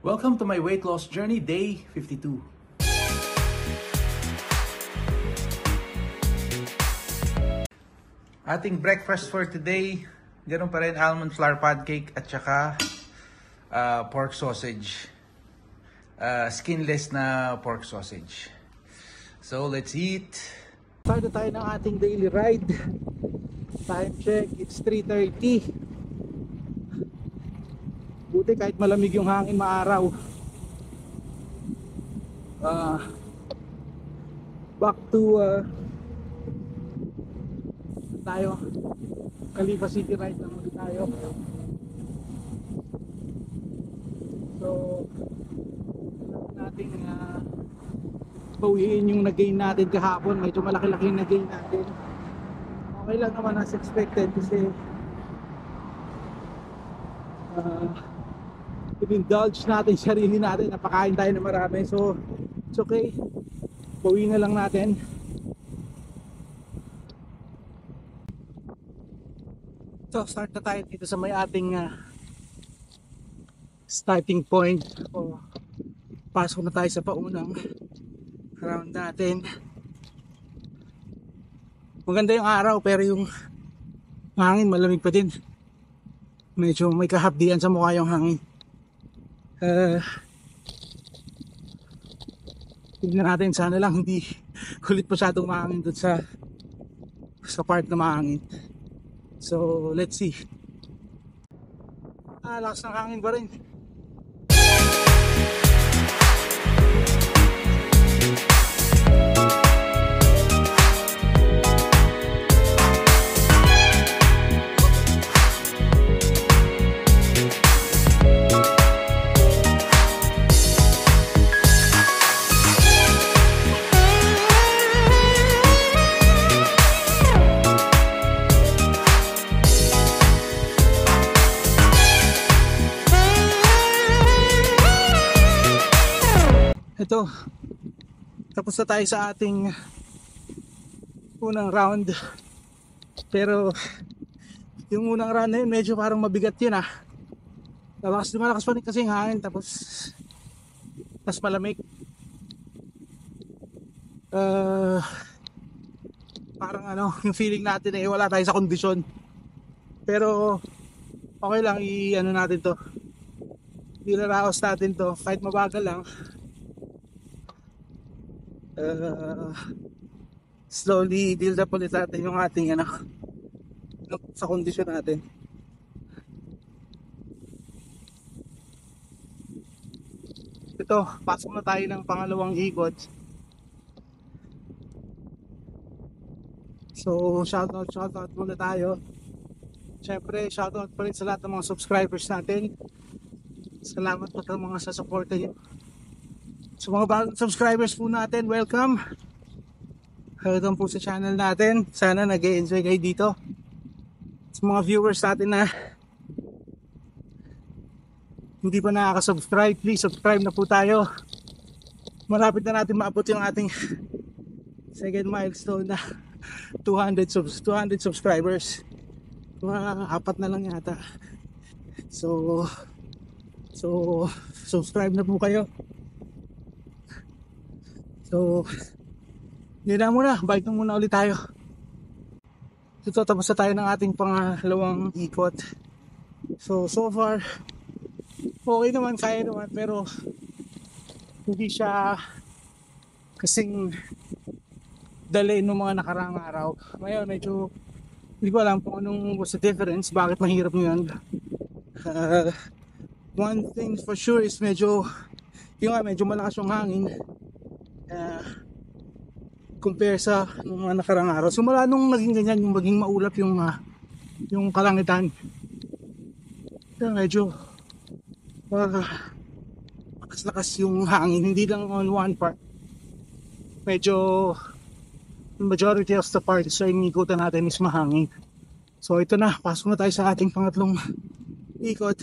Welcome to my weight loss journey, day 52. Ating breakfast for today, ganoon pa rin, almond flour pancake at saka pork sausage. Skinless na pork sausage. So let's eat. Start na tayo ng ating daily ride. Time check, it's 3:30. Buti kahit malamig yung hangin, maaraw. Back to tayo Califa City ride na muli tayo. So natin bawiin yung nag-gain natin kahapon. Medyo malaki-laki yung nag-gain natin. Okay lang naman as expected kasi in-indulge natin sarili natin, napakain tayo na marami, so it's okay, bawiin na lang natin. So start na tayo dito sa may ating starting point. O, pasok na tayo sa paunang round natin. Maganda yung araw pero yung hangin malamig pa din. Medyo may kahapdian sa mukha yung hangin. Tignan natin, sana lang hindi kulit masyadong mahangin doon sa part na mahangin. So let's see. Lakas ng hangin pa rin. Ito, tapos na tayo sa ating unang round. Pero yung unang round na yun, medyo parang mabigat yun malakas pa rin kasi yung hangin, tapos malamig. Parang yung feeling natin wala tayo sa kondisyon. Pero okay lang, natin to, ilaraos natin to kahit mabagal lang. Slowly build up ulit natin yung ating sa kondisyon natin. Ito, pasok na tayo ng pangalawang ikot. So shoutout muna tayo. Siyempre shoutout pa rin sa lahat ng mga subscribers natin. Salamat po sa mga sasuporta nyo. Sa mga bagong subscribers po natin, welcome. Welcome po sa channel natin. Sana nag-e-enjoy kayo dito. Sa mga viewers natin na hindi pa nakaka-subscribe, please subscribe na po tayo. Malapit na natin maabot yung ating second milestone na 200 subscribers. Mga 4 na lang yata. So subscribe na po kayo. So yun na muna, bike na muna ulit tayo. Ito, tapos na tayo ng ating pangalawang ikot. So far okay naman, kaya naman, pero hindi siya kasing dali ng mga nakaraang araw. Ngayon medyo hindi ko alam kung anong was the difference, bakit mahirap ngayon. One thing for sure is medyo malakas yung hangin compare sa mga nakarang araw. Simula nung naging ganyan, yung maging maulap yung kalangitan, medyo lakas yung hangin, hindi lang on one part. Medyo majority of the parts sa inikutan natin is mahangin. So ito na, pasok na tayo sa ating pangatlong ikot.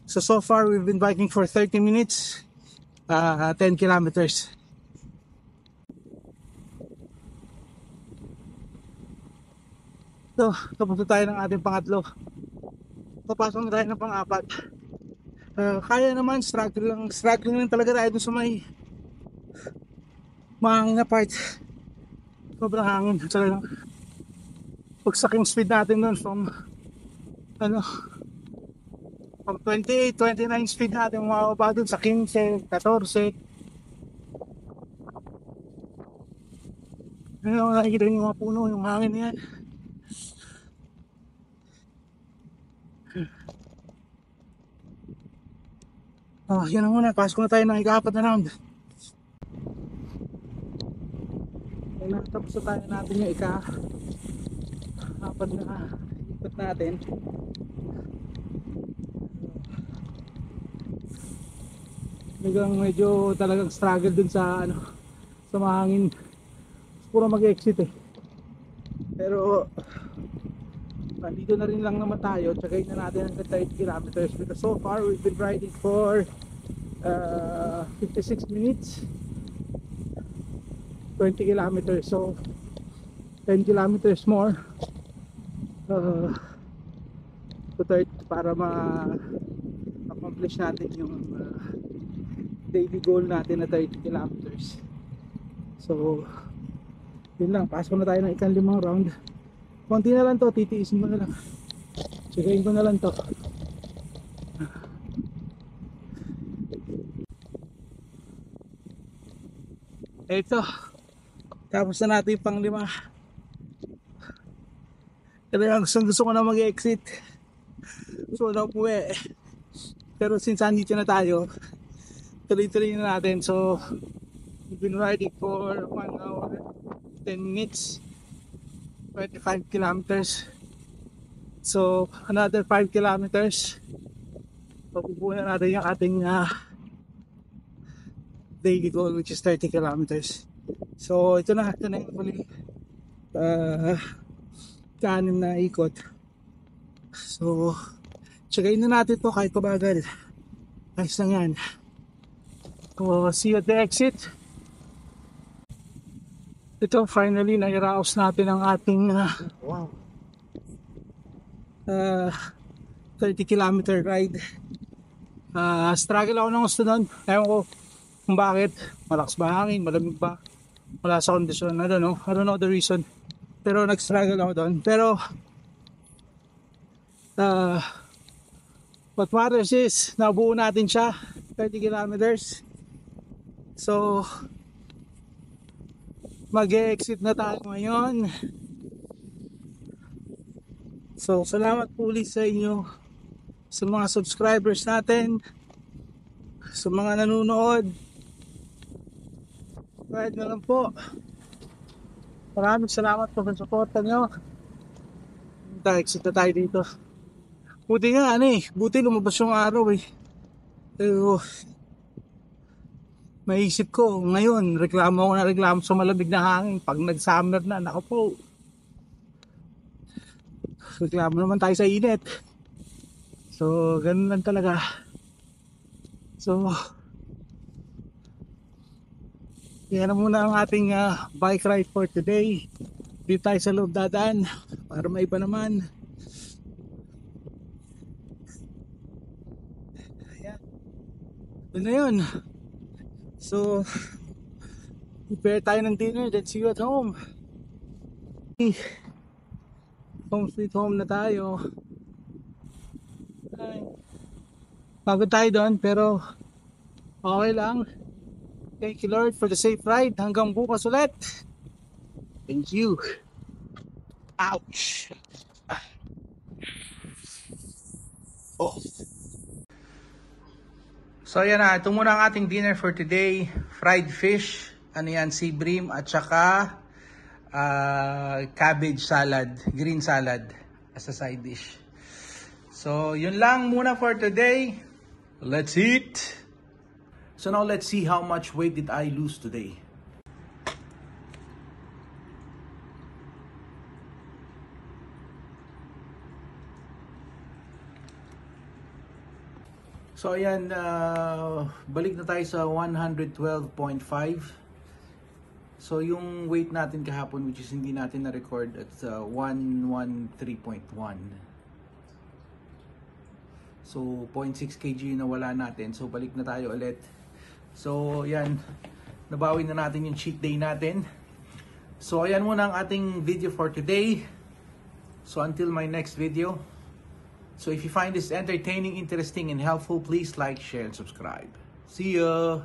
So far we've been biking for 30 minutes, 10 kilometers. So, tapos na tayo ng ating pangatlo. Papasok na tayo ng pang-apat. Kaya naman, struggling lang talaga tayo dun sa may mahangin na part. Sobrang hangin talagang pagsaking speed natin dun ano from 28, 29 speed natin mababa dun sa 15, 14. Ano, nakikita niyo yung mga puno, yung hangin na yan. Yan na muna, pasok na tayo ng ika-4 na round. Natapos na tayo natin yung ika-4 na ikot natin. Medyo talagang struggle dun sa sa mahangin. Puro mag-exit eh. Pero dito na rin lang naman tayo. Tsagayin na natin ang 30 kilometers because so far we've been riding for 56 minutes, 20 kilometers. So 10 kilometers more to 30 para ma-accomplish natin yung daily goal natin na 30 kilometers. So yun lang, pasok na tayo ng ika-5 round. Konti na lang to, titiisin ko na lang, tsagayin ko na lang to. Ito, tapos na natin yung pang-5. Kaya gusto ko na mag-exit, so na uwi. Pero since andito na tayo, tuloy-tuloy na natin. So we've been riding for 1 hour 10 minutes, 25 kilometers. So another 5 kilometers, papupunan natin yung ating daily goal, which is 30 kilometers. So ito na yung huli, kanin na ikot. So tsagayin na natin to kahit pabagal. Ayos lang yan. So see you at the exit. Ito, finally nairaos natin ang ating 30 kilometer ride. Struggle ako ng gusto nun. Ewan ko kung bakit. Malakas ba hangin, malamig ba, wala sa kondisyon, I don't know the reason. Pero nag-struggle ako doon. Pero what matters is nabuo natin siya, 30 kilometers. So mag-exit na tayo ngayon. So salamat po ulit sa inyo, sa mga subscribers natin, sa mga nanonood. Kahit na lang po, maraming salamat po sa suporta nyo. Exit na tayo dito. Buti nga buti lumabas yung araw eh. Pero maisip ko ngayon, reklamo sa malamig na hangin. Pag nag-summer na, nako po, reklamo naman tayo sa init. So ganun lang talaga. So yan na muna ang ating bike ride for today. Dito tayo sa loob dadaan para may iba naman. Ayan, doon na yun. So prepare tayo ng dinner, then see you at home. Home sweet home na tayo. Pagod tayo doon pero okay lang. Thank you Lord for the safe ride. Hanggang bukas ulit. Thank you. Ouch. Oh. So yan na, ito muna ang ating dinner for today. Fried fish, sea bream, at saka cabbage salad, green salad as a side dish. So yun lang muna for today. Let's eat. So now let's see how much weight did I lose today. So ayan, balik na tayo sa 112.5. So yung weight natin kahapon, which is hindi natin na-record, at 113.1. So 0.6 kg na wala natin. So balik na tayo ulit. So yan, nabawi na natin yung cheat day natin. So ayan muna ang ating video for today. So until my next video. So if you find this entertaining, interesting, and helpful, please like, share, and subscribe. See ya!